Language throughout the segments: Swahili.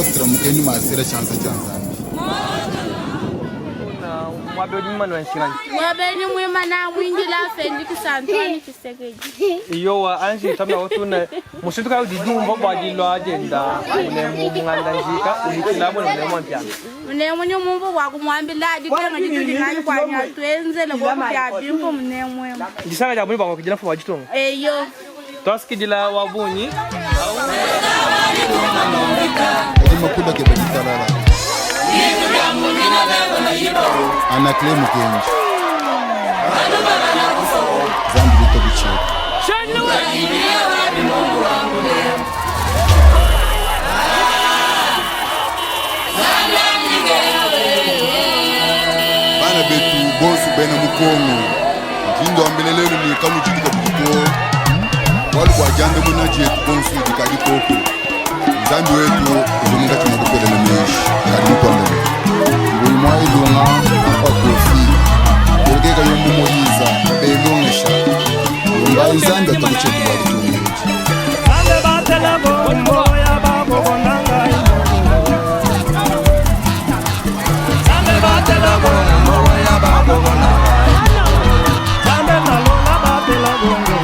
ministre mukeni masira chance Mwabeni mwana wanshirani. Mwabeni mwimana mwingi la Félix-Antoine Tshisekedi. Iyo anji tamna otuna musituka udidumba bwadilwa agenda une Ngandajika unikilabo ne montia. Mune munye mumbo wa kumwambila aditenga jitulingani kwa nya twenzele kwa bya bimpo mune mwema. Disanga jabu ba kujina fwa jitonga. Eyo. Toskidila wabuni. Makunda ke betalala. Ana claim kenji. Zambi lito bichi. Bana betu bosu bena mukongo. Jindo ambelelelo ni kamu jidika kuko. Walu kwa jande muna jetu bonsu dikadi koko. Zambi wetu kumunga chumukupele na meshi. Kadi mkwanda. Moi lunga apa kofi urge ka yombo moyiza belongesha ngba izanda tuchetu bali tumeji ande batela bombo ya babo bonanga ande batela bombo ya babo bonanga ande nalonga batela bombo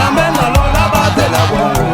ande nalonga batela bombo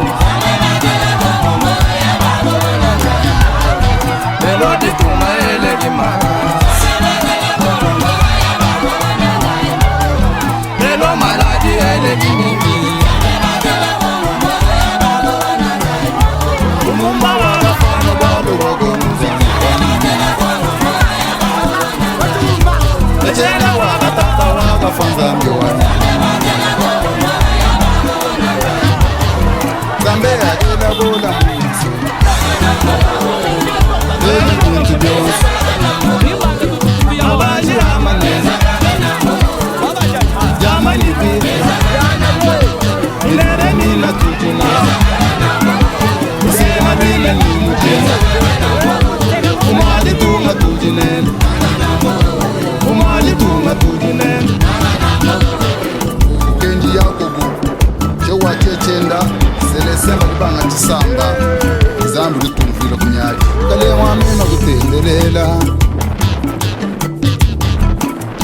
Samba zambu litumvila kunyaki kale wamina kutendelela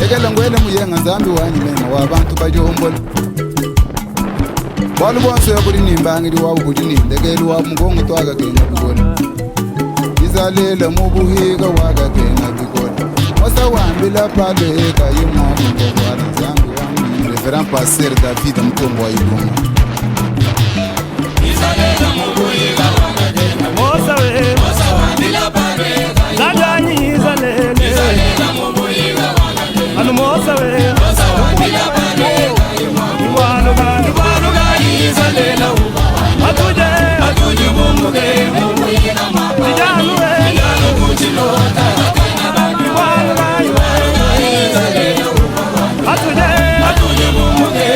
ekela ngwele muyenga zambi wanyimena wabantu bajombola walu bonse yakuli nimbangili wabu kuti nindekeli wabu mgongo twakakenga bikola izalela mubuhiga wakakenga bikola mosa wambila paleka yimwamungogwala zambi wamina reverend passer David mtongo wa ilunga Mosa we, Ngandanjika zalele, anu Mosa we, Iwanu gani zalele, atuje bumbuke, Tijanu we, Iwanu gani zalele, atuje bumbuke,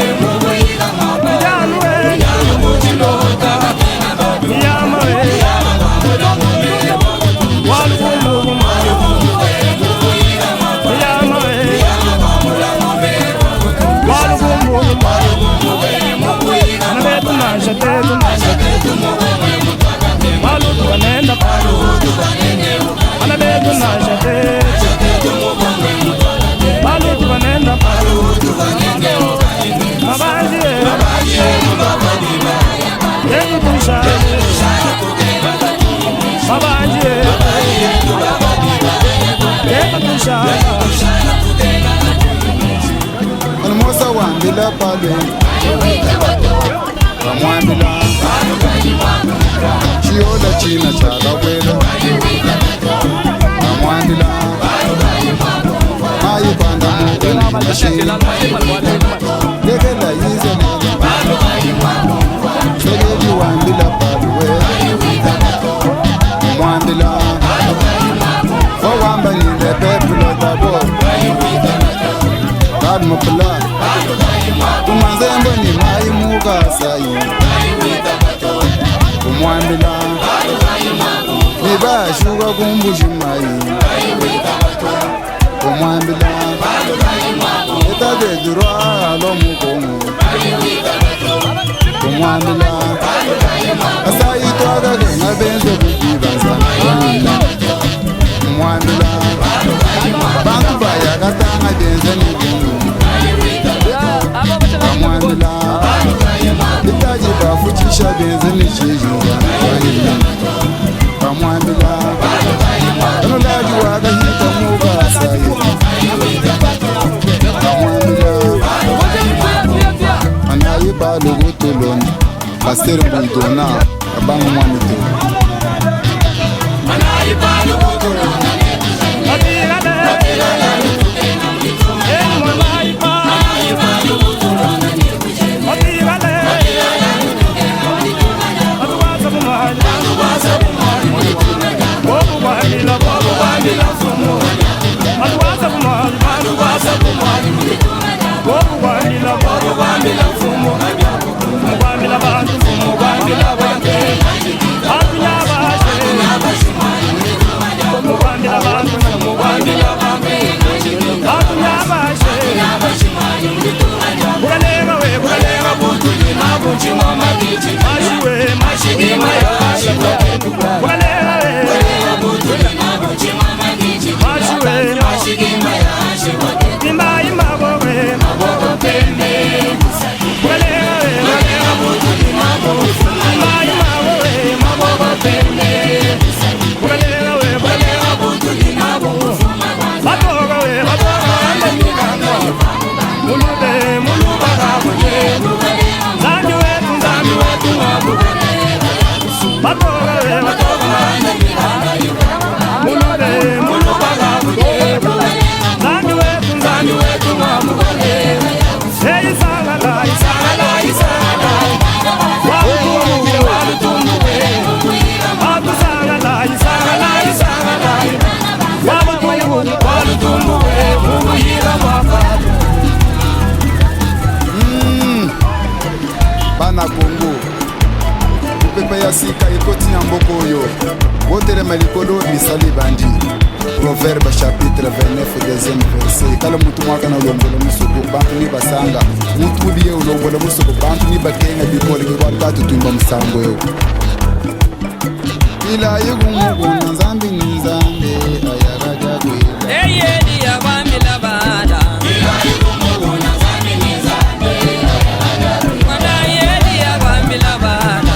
Tijanu we, Yama we. Mosa wambila pale wamwambila chiola china chakawela wamwambila ayipanda mukeni mashini lekela yizelele seleli wambila pale wamwambila wawamba nile pepula tabo kadmo plan kumanzembo ni mai mukasayi kumwambila nibashuka kumbushi mai kumwambila etabedurwa alo mukongo kumwambila asayitwaga kenga benze kujibanza kumwambila bantu bayakatanga benze nigenu kumwambila itaji bafuchisha benze nichijinza kumwambila anolaji wakahita mubasayi kumwambila anayi balugu tuloni pasteur mbuyidona abangu mwanito anayi balugu tuloni sika ikoti nyambokoyo wotere malikolo misali bandi Proverbe chapitre 29 deuxième verset kala mutu mwaka na ulongola musuku bantu ni basanga mutu uliye ulongola musuku bantu ni bakenga bikole kwa tatu tumba msango yo ila yugungu na nzambi ni nzambi ayaraja kwila eyedi ya bamila bada ila yugungu na nzambi ni nzambi ayaraja kwila eyedi ya bamila bada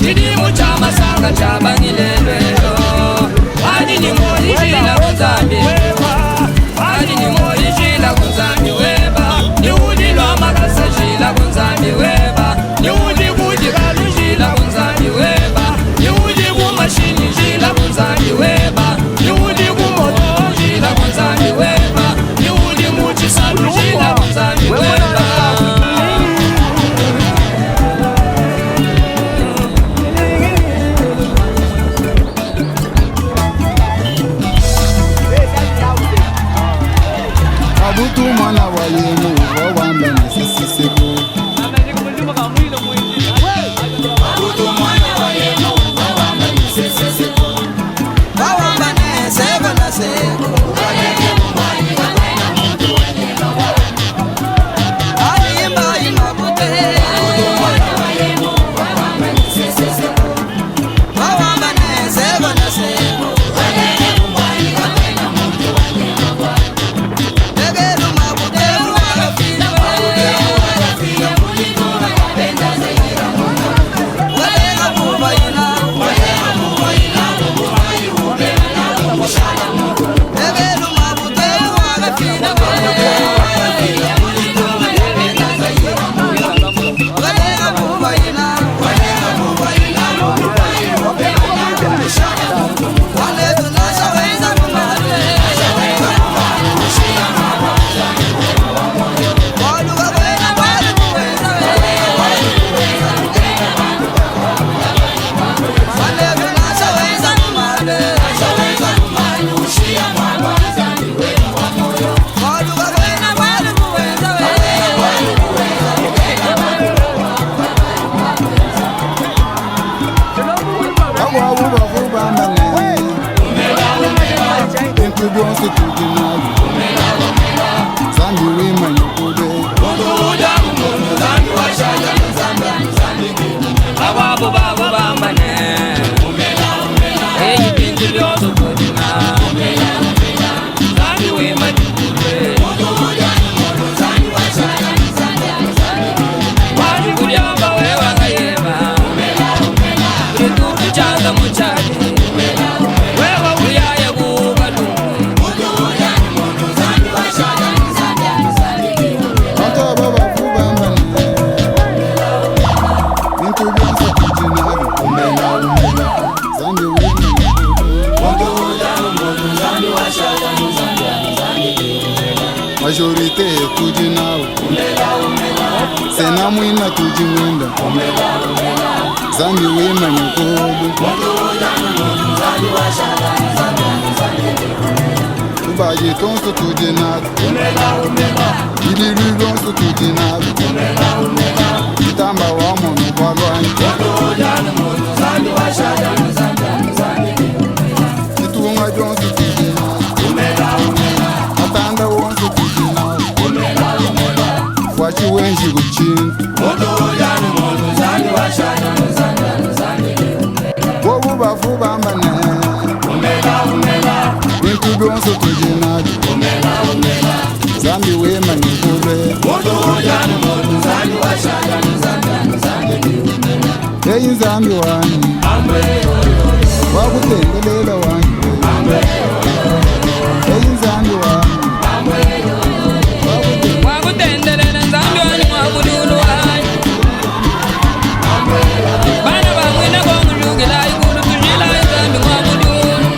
Chidi sena mwina tujimwenda zambi wema nyukulu tubaji tonso tujinat idiru tonso tujinat itamba wa mono balwani ituunga tonso tujinat atanda wonso tujinat wachi wenji kuchin wobu bafu bambane Nikubi onso tujinadi Zambi wema nikube Hey zambi wani Wakutengelela wani Hey zambi wani Wakutengelela zambi wani wakudulu wani Bana bamwina kwa mjugila ikulu tujila zambi wakudulu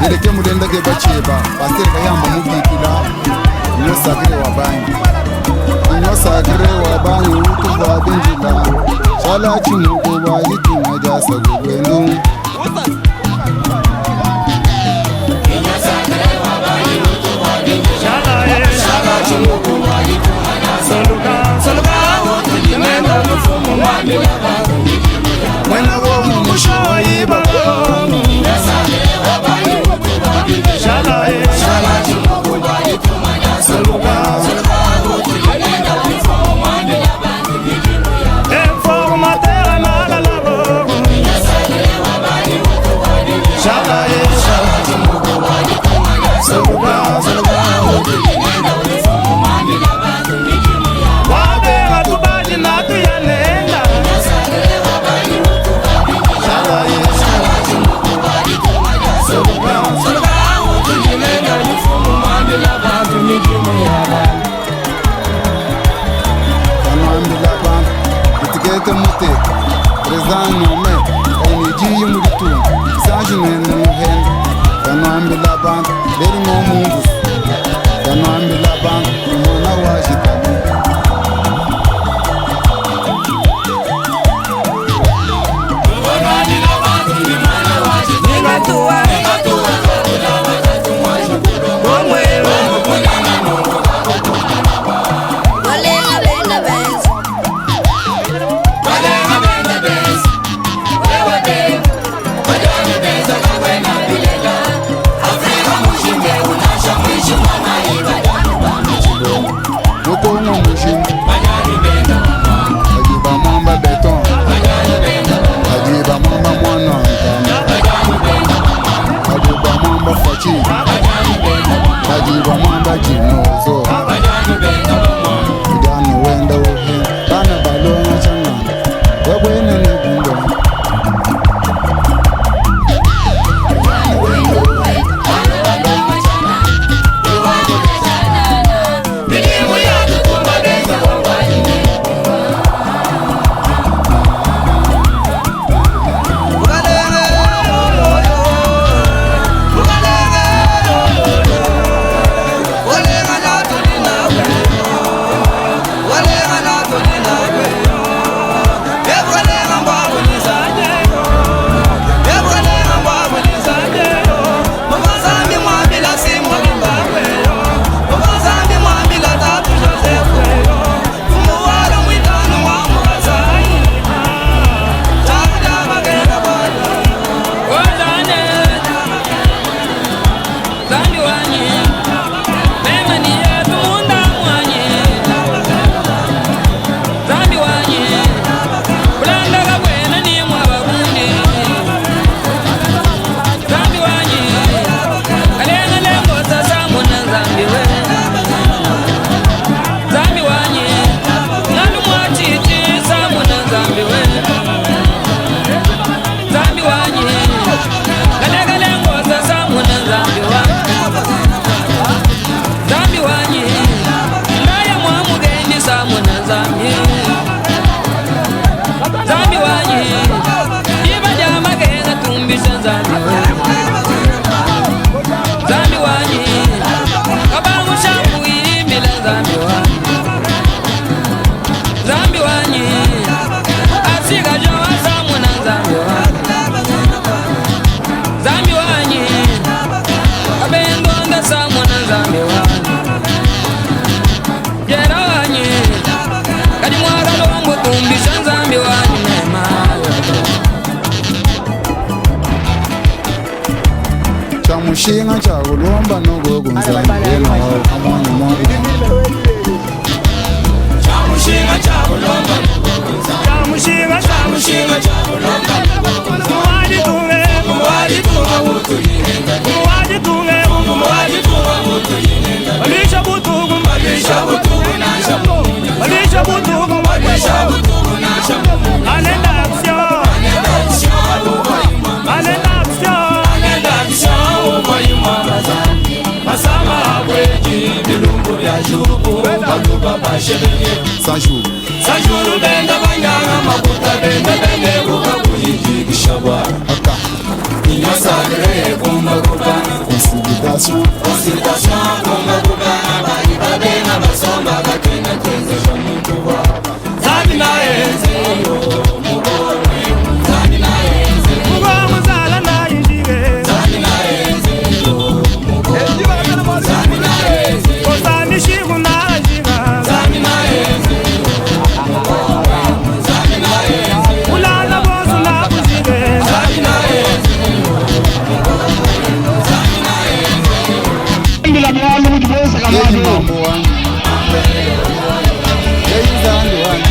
Nileke mudenda ke bacheba pastor kayamba mubikila no sagre wabanyi no sagre wabanyi utu wa benjila shala chimuko bayi tunaja sagwendo no sagre wabanyi utu wa benjila shala chimuko bayi tunaja soluka utu jimenda mfumo mwani mwena wo mushoyi babo président nommé Oniji Yumulitu Sajinen Muhen Kanambi Laban Beri Momungu Kanambi Laban Mona Washitani Chamushinga chakulomba nogogunza ndeno amwana mwana Chamushinga chakulomba Chamushinga chakulomba Muwaji tunge utu yinenga Muwaji tunge utu yinenga Balisha butugu nasha Balisha butugu nasha Anenda Masama abweji bilungu ya jubu Baluba bashelenge Sanjuru benda banyanga makuta benda bende Kuka kujiji kishabwa Inyosagre kumbakuba Consolidation kumbakuba Abali babena basomba Kakena tenze shamukuba Zami na enze yo Mugore Zami na enze Mugore muzala na injige Zami na enze yo Zami na enze Kozami shigu na jiga Zami na enze Zami na enze Ulala bozu na kuzige Zami na enze Zami na enze Mbila mwalu mjibosa kamadu mambo wangu Zandi wangu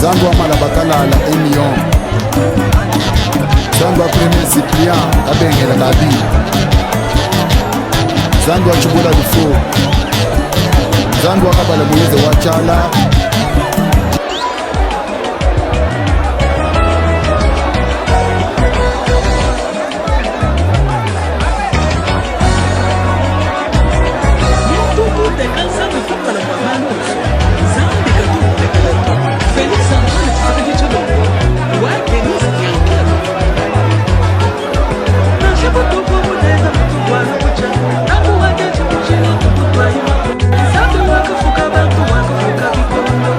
Zangu wa malabakalala emion Zangu wa premier Cyprien Kabengela Kabi Zangu wa Chubula Lufo Zangu wa Kabala Muyeze wa Chala Sabe wakafuka bantu wakafuka biko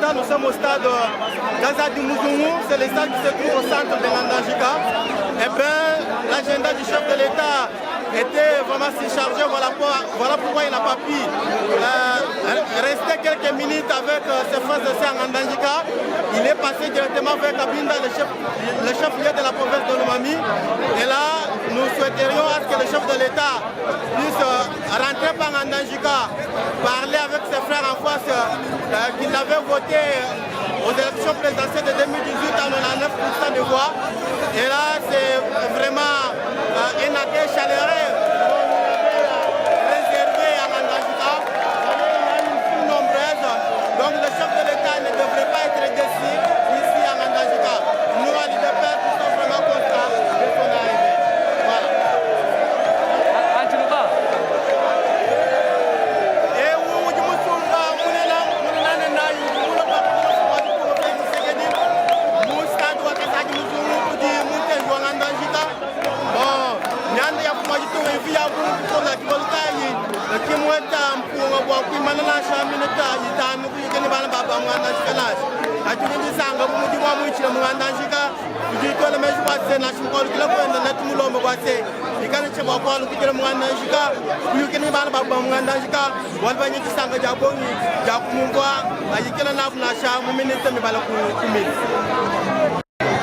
président, nous sommes au stade Gazadi Mouzungou, c'est le stade qui se trouve au centre de Ngandajika. Eh bien, l'agenda du chef de l'État était vraiment si chargé, voilà pourquoi il n'a pas pu rester quelques minutes avec ses frères de en Ngandajika. Il est passé directement vers Kabinda, le chef-lieu de la province de Lomami. Et là, nous souhaiterions à ce que le chef de l'État puisse rentrer par Ngandajika, parler avec ses frères en face qu'il avait voté aux élections présidentielles de 2018 à 99% de voix. Et là, c'est vraiment un accueil chaleureux réservé à Ngandajika. Il y a une foule nombreuse. Donc le chef de l'État ne devrait pas être déçu ici à Ngandajika. Nous, à l'IDPR, nous sommes vraiment contents de son arrivée. Voilà. Et où je me souviens,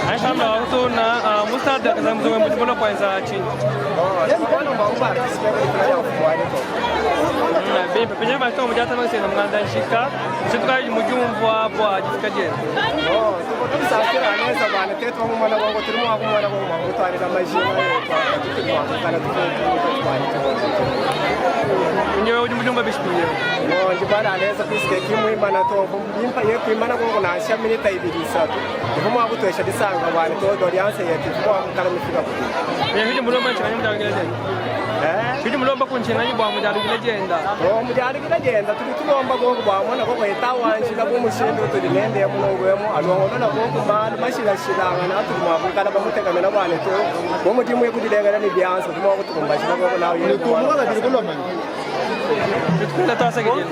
Aisha tuna mustada kaza mzungu mjumla kwanza chini. Na bebe penye bato mjata masena Ngandajika, chituka mjumva bwa Tshisekedi. Sakira anaweza bana tetu wangu mwana wangu tulimu wangu mwana wangu wangu twali na majina kana Nyo mjumba bishpiye. No njibana anaweza kusike kimwe mana to impa yeku imana wangu na asha minita ibirisa tu. Kama wangu tuesha disanga bana to dorianse yetu kwa kala mfika kuti. Hidi mulomba changanya mudalugile. Hidi mulomba kunchanganya bwa mudalugile jenda. Oh mudalugile jenda tulomba gongo bwa mwana ko etawanshira bo mushindo tulimende ya munongwemo alongo na gongo mali mashira shiranga na tulima kala bamutegamena bwana to bo mudimu yekudilenga ni byanso tuma ko tukumba shira gongo nawo yeko. Kumwa bili kuloma. Tukula tasa gidi.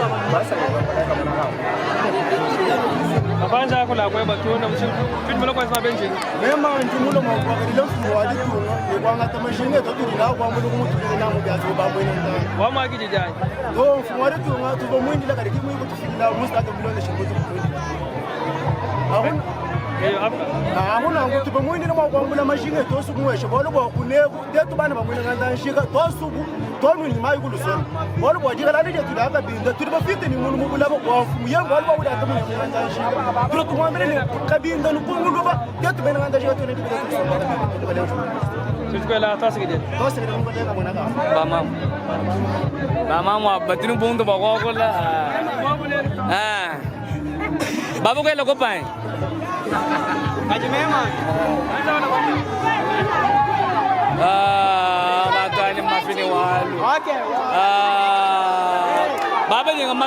Abanja kula kwa batuna mshindo. Fit mulo kwa benchi. Mema njumulo mwakalilo fuwadi tu ni kwanga tamashine to tulila kwa mulo kumutulile na mubyazo babwene ndani. Wa mwagi jai. To fuwadi tu ngatu bo mwindi la kariki mwi kutufikila mustado bilone shimbutu kutundi. Ahun ahuna ngutu bo mwindi na mwangula mashine to su kumweshe bolo bo kuneku detu bana bamwene Ngandajika to suku to nu ni mai kulusona. Bolo bo jigala nije tulaka binda tuliba fiti ni munu mubula bo wafu yengo bolo bo udata mwe Ngandajika. Pro tumwambele ni Kabinda nukunguluba detu bana Ngandajika to ne bidatu kusoma. Tukwela tasa gidi. Tasa gidi mubadeka mwanaka. Bamam batinu bung to bago ko la. Babu ko logo pa. Aje mema. Batani mafini walu. Okay. Baba ni ngam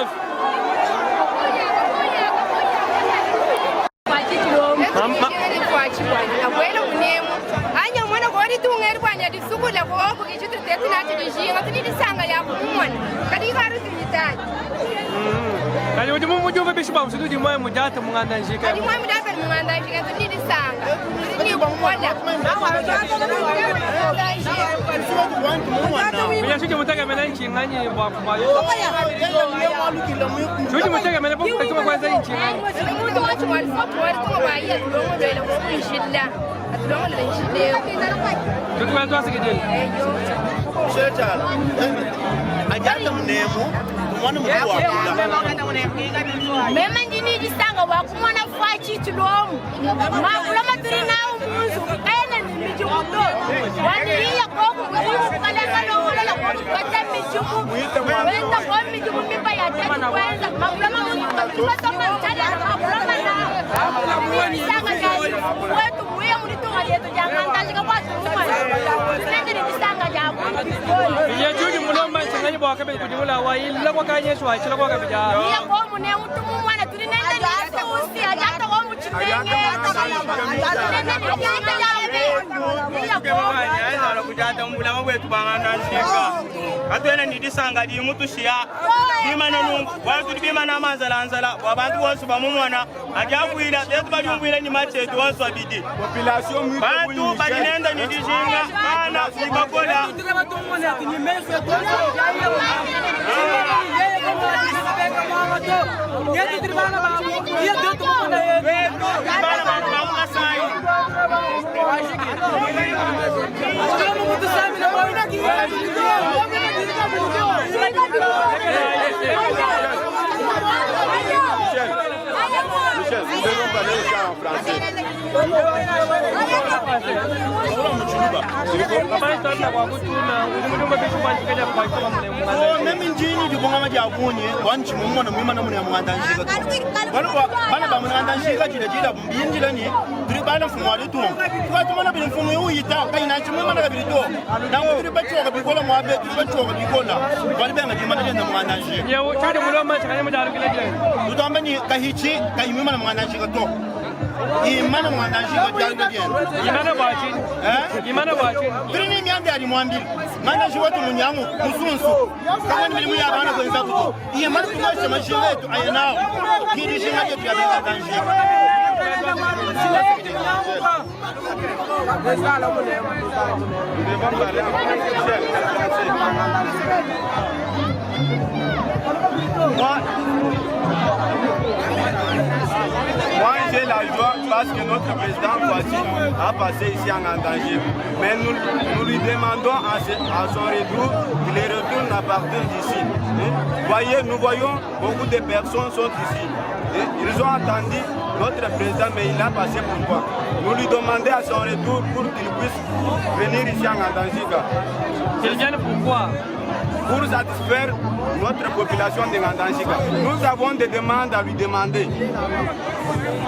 Kali mujumba bishiba msudu dimwe mujata Ngandajika. Dimwe mujata Ngandajika tuni disanga. Tuni bokola. Menya suje mutaka mena nchi ngani bwa mayo. Suje mutaka mena bwa kutuma kwanza nchi ngani. Mundu wacho wali support kwa baye tulongo bele ko inshilla. Tulongo le inshilla. Tukwela twasa gidi. Sheta. Ajata mnemo. Mema njini disanga wakumona fachi tulomu. Makulama tulinao muzu. Ene ni mijukuto. Wanilia koku kujimu kalanga lola koku kwata mijuku. Wenda kwa mijuku mipa ya tatu kwenza. Makulama kujimu soma mchana na makulama na. Disanga jari. Wetu muye muritunga yetu Ngandajika kwa tumuma. Nende disanga jabu. Ya juji mulomba changanya bwa kabe kujimula wa illa kwa kanye shwa chila kwa kabija. Iya ko mune utumu mwana tulinenda ni susi ajata ko muchimenge. Tulinenda ni ajata jabu. Iya ko. mujata mbulama wetu Ngandanjika atwene ndisanga di mutu shia bimana nungu watu bimana manzala wabantu wose bamumwana ajakwila tetu bajumbwile ni machetu wose abidi population bantu balinenda ndishinga bana sibakola Michel, nous devons parler ça en français. Même njini dibonga maji akunye wanchi mumona mwima na mwana Ngandanjika bana ba Ngandanjika jira mbinjira ni turi bana mfumo waletu kwa tumona bi mfumo uyita kaina chimwe na kabirito na turi bachoka bikola mwabe turi bachoka bikola bali benga jimana jenda Ngandanjika yewo chade muloma chakanye mudalo kile je utomba ni kahichi kaimima na Ngandanjika to imana Ngandanjika jalo je imana bachi imana bachi turi ni myambi ali mwambi Ngandanjika watu munyamu musunsu kama ni mlimu ya bana kwenza kuto iye mara tunacho mashine yetu ayenao kidi shinga yetu ya Ngandanjika Moi, j'ai la joie parce que notre président voici a passé ici en Ngandajika. Mais nous lui demandons à son retour qu'il retourne à partir d'ici. Voyez, nous voyons beaucoup de personnes sont ici. Ils ont attendu notre président, mais il a passé pourquoi? Nous lui demandons à son retour pour qu'il puisse venir ici en Ngandajika. Il vient pourquoi? Pour satisfaire notre population de Ngandanjika. Nous avons des demandes à lui demander.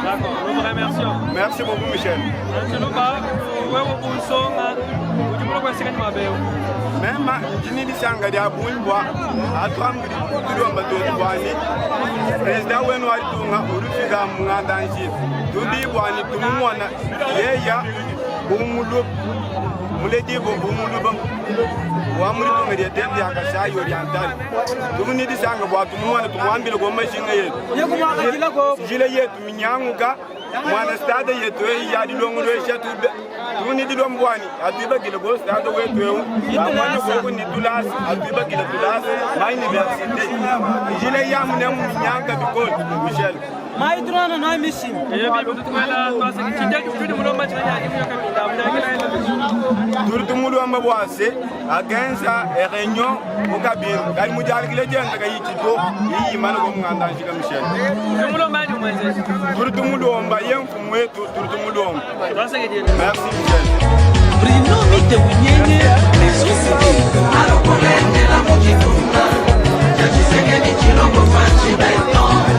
D'accord, nous vous remercions. Merci beaucoup, Michel. Même jini disanga dia buimbwa atwamgiri tuliomba twetwani president wenu alitunga urufika Ngandanjika tudi bwani tumumwana yeya bumulu muledibo bumulu wamuri tumere tete akashayi oriental tumuni disanga bwa tumwana tumwambile go mashinga yetu jile yetu minyanguka mwana stade yetu ya dilongo do shatube tuni dilombwani atiba gile go stade wetu amwana go ni tulas atiba gile tulas ma université jile ya mune minyanka bikol Michel mai drona na mission bibi tutumela twase kijja tudi mulomba chanya ya Kabinda mudakila turtumulu amba bwase agenza réunion au Kabinda kali mujali kile jenga kayitito yi mana go Ngandanjika Michel mulomba ni mweze turtumulu omba yemfumu wetu turtumulu omba twase kijja merci Michel Bruno mite unyenye Tshisekedi alokolende la mujikuna Tshisekedi chilongo fanchi baiton